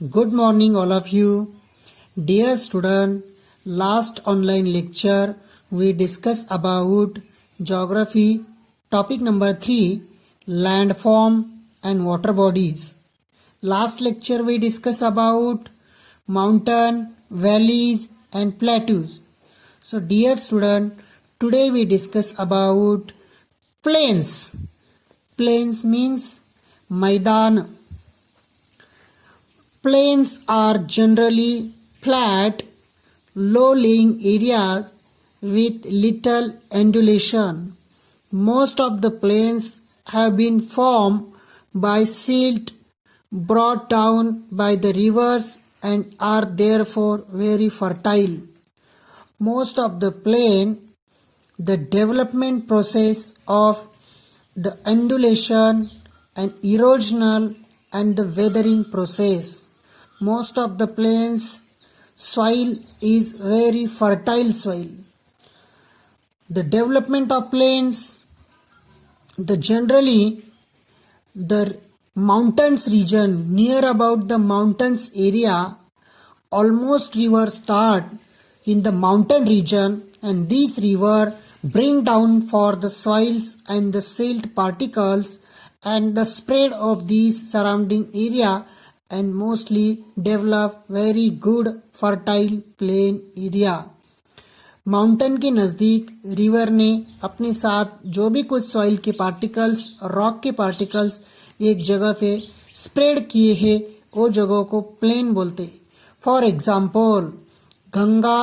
Good morning, all of you. Dear student, last online lecture we discussed about geography, topic number 3, landform and water bodies. Last lecture we discussed about mountain, valleys and plateaus. So dear student, today we discuss about plains. Plains means Maidan. Plains are generally flat, low-lying areas with little undulation. Most of the plains have been formed by silt brought down by the rivers and are therefore very fertile. Most of the plain, the development process of the undulation and erosional and the weathering process. Most of the plains soil is very fertile soil. The development of plains, generally the mountains region near about the mountains area, almost rivers start in the mountain region and these river bring down for the soils and the silt particles and the spread of these surrounding area and mostly develop very good fertile plain area. Mountain के नज़दीक river ने अपने साथ जो भी कुछ soil के particles rock के पार्टिकल्स एक जगह पे स्प्रेड किए हैं वो जगहों को प्लेन बोलते हैं. For example Ganga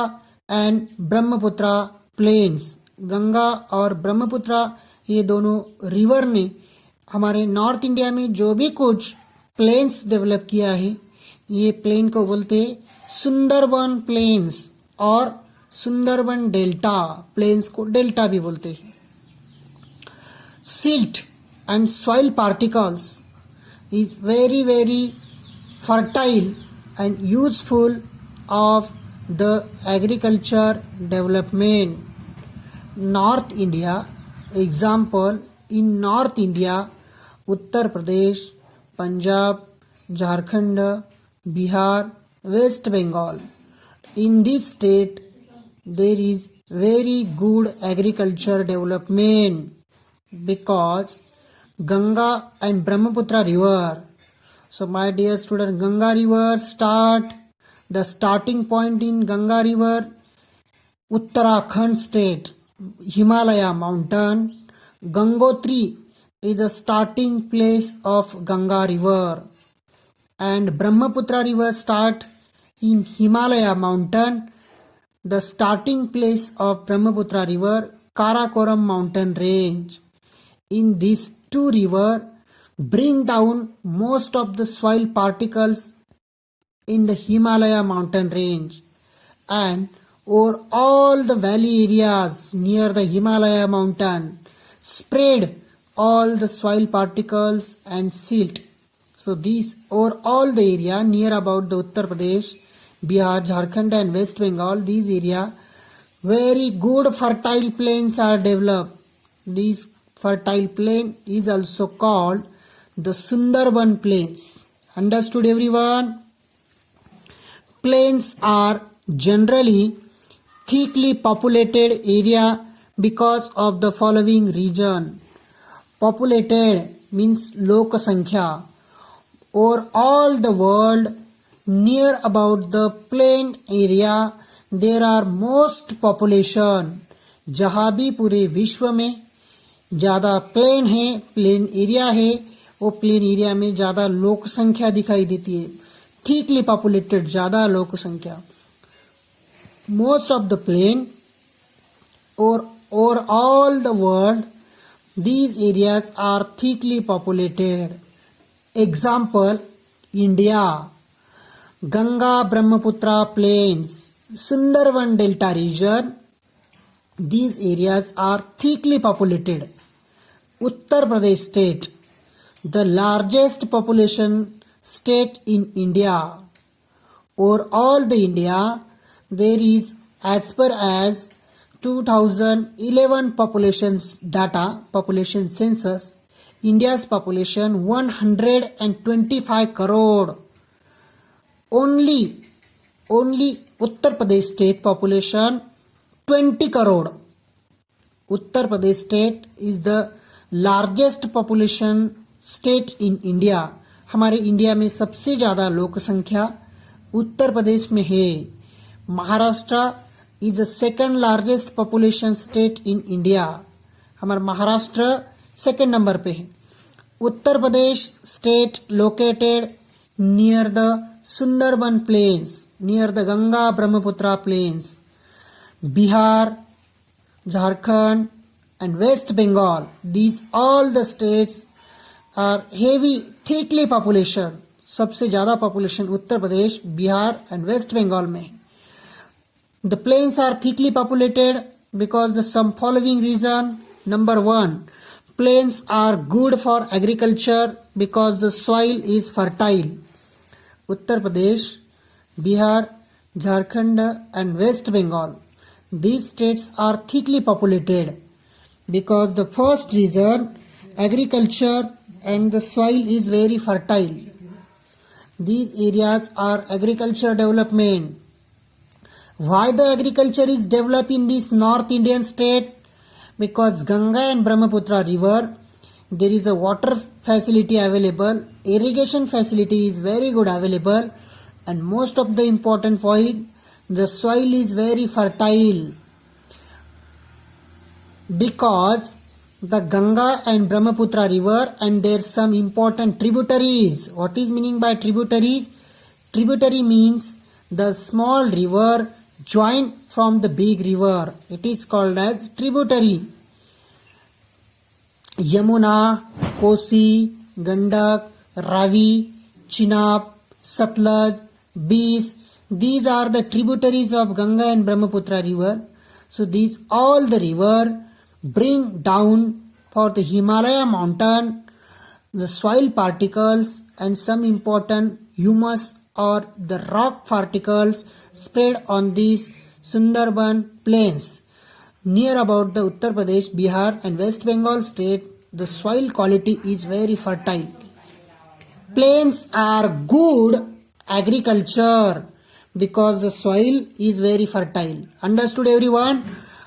and Brahmaputra plains. Ganga और ब्रह्मपुत्रा ये दोनों रिवर ने हमारे नॉर्थ इंडिया में जो भी कुछ प्लेन्स डेवलप किया है ये प्लेन को बोलते हैं सुंदरबन प्लेन्स और सुंदरबन डेल्टा. प्लेन्स को डेल्टा भी बोलते हैं. Silt and soil particles is very fertile and useful of the agriculture development. North India, example in North India, Uttar Pradesh, Punjab, Jharkhand, Bihar, West Bengal. In this state, there is very good agriculture development because Ganga and Brahmaputra river. So my dear student, Ganga river the starting point in Ganga river, Uttarakhand state, Himalaya mountain. Gangotri is the starting place of Ganga river and Brahmaputra river start in Himalaya mountain. The starting place of Brahmaputra river, Karakoram mountain range. In these two rivers bring down most of the soil particles in the Himalaya mountain range and over all the valley areas near the Himalaya mountain spread all the soil particles and silt. So these over all the area near about the Uttar Pradesh, Bihar, Jharkhand and West Bengal, these area very good fertile plains are developed. These fertile plain is also called the Sundarban plains. Understood everyone? Plains are generally thickly populated area because of the following reason. Populated means lok sankhya. Over all the world, near about the plain area, there are most population. जहाँ भी पूरे विश्व में ज़्यादा plane है, plain area है, वो plane area में ज़्यादा लोक संख्या दिखाई देती है. थिकली पॉपुलेटेड ज़्यादा लोक संख्या. Most of the plain or all the world, these areas are thickly populated. Example, India, Ganga Brahmaputra plains, Sundarban delta region, these areas are thickly populated. Uttar Pradesh state, the largest population state in India. Over all the India, there is as per as 2011 populations data, population census, India's population 125 crore. only Uttar Pradesh state population 20 crore. Uttar Pradesh state is the largest population state in India. हमारे India में सबसे ज़्यादा लोक संख्या उत्तर प्रदेश में है. Maharashtra is the second largest population state in India. हमारा Maharashtra second number पे है. Uttar Pradesh state located near the Sundarban plains, near the Ganga Brahmaputra plains. Bihar, Jharkhand and West Bengal, these all the states are heavy thickly population. सबसे ज़्यादा population Uttar Pradesh, Bihar and West Bengal में. The plains are thickly populated because the some following reason. Number 1, plains are good for agriculture because the soil is fertile. Uttar Pradesh, Bihar, Jharkhand and West Bengal, these states are thickly populated because the first reason, agriculture and the soil is very fertile. These areas are agriculture development. Why the agriculture is developed in this North Indian state? Because Ganga and Brahmaputra river, there is a water facility available, irrigation facility is very good available, and most of the important point, the soil is very fertile because the Ganga and Brahmaputra river and there some important tributaries. What is meaning by tributaries? Tributary means the small river joined from the big river. It is called as tributary. Yamuna, Kosi, Gandak, Ravi, Chenab, Satluj, Beas, these are the tributaries of Ganga and Brahmaputra river. So these all the river bring down for the Himalaya mountain the soil particles and some important humus or the rock particles spread on these Sundarban plains. Near about the Uttar Pradesh, Bihar and West Bengal state, the soil quality is very fertile. Plains are good agriculture because the soil is very fertile. Understood everyone?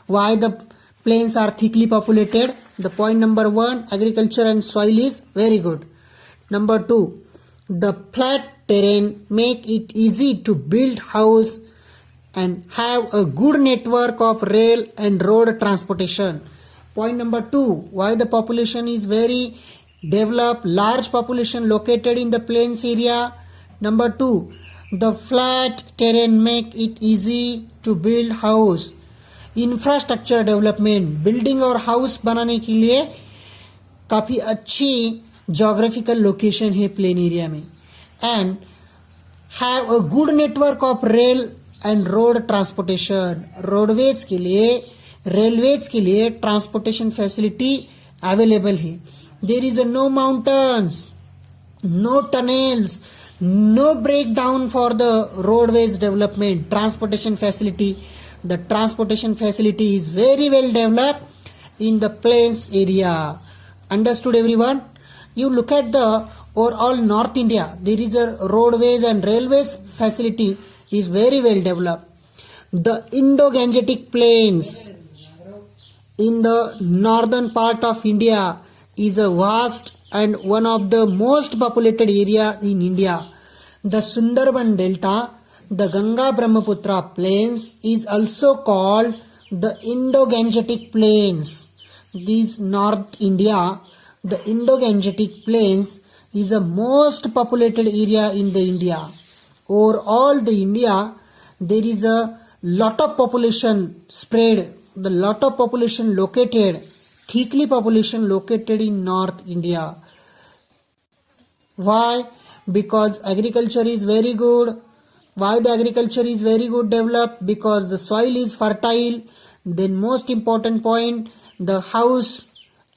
Why the plains are thickly populated? The point number 1, agriculture and soil is very good. Number 2, the flat terrain make it easy to build house and have a good network of rail and road transportation. Point number 2, why the population is very developed, large population located in the plains area. Number 2, the flat terrain make it easy to build house. Infrastructure development, building और house बनाने के लिए काफ़ी अच्छी geographical location है plain area में. And have a good network of rail and road transportation. Roadways के लिए, रेलवेज के लिए ट्रांसपोर्टेशन फैसिलिटी अवेलेबल है. There is no mountains, no tunnels, no breakdown for the roadways development. Transportation facility, the transportation facility is very well developed in the plains area. Understood everyone? You look at the overall North India, there is a roadways and railways facility is very well developed. The Indo-Gangetic plains in the northern part of India is a vast and one of the most populated area in India. The Sundarban Delta, the Ganga Brahmaputra plains is also called the Indo-Gangetic plains. This North India, the Indo-Gangetic plains is the most populated area in the India. Over all the India, there is a lot of population spread, the lot of population located, thickly population located in North India. Why? Because agriculture is very good. Why the agriculture is very good developed? Because the soil is fertile. Then most important point, the house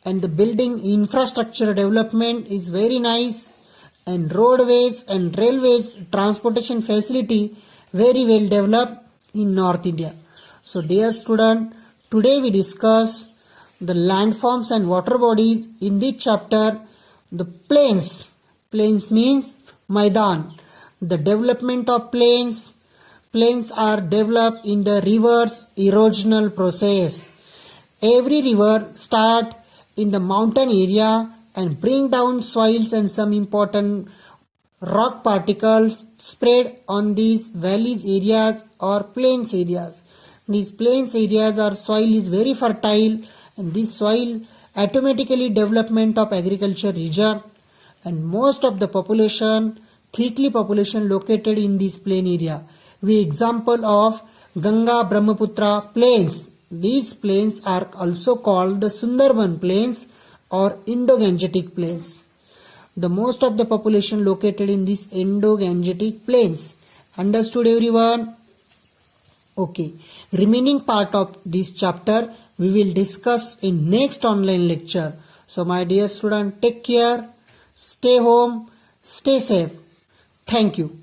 and the building infrastructure development is very nice, and roadways and railways transportation facility very well developed in North India. So dear student, today we discuss the landforms and water bodies. In this chapter, the plains. Plains means Maidan. The development of plains. Plains are developed in the river's erosional process. Every river start in the mountain area and bring down soils and some important rock particles spread on these valleys areas or plains areas. These plains areas or soil is very fertile, and this soil automatically development of agriculture region, and most of the population, thickly population located in this plain area. We example of Ganga Brahmaputra plains. These plains are also called the Sundarban plains or Indo-Gangetic plains. The most of the population located in these Indo-Gangetic plains. Understood everyone? Okay. Remaining part of this chapter we will discuss in next online lecture. So my dear student, take care, stay home, stay safe. Thank you.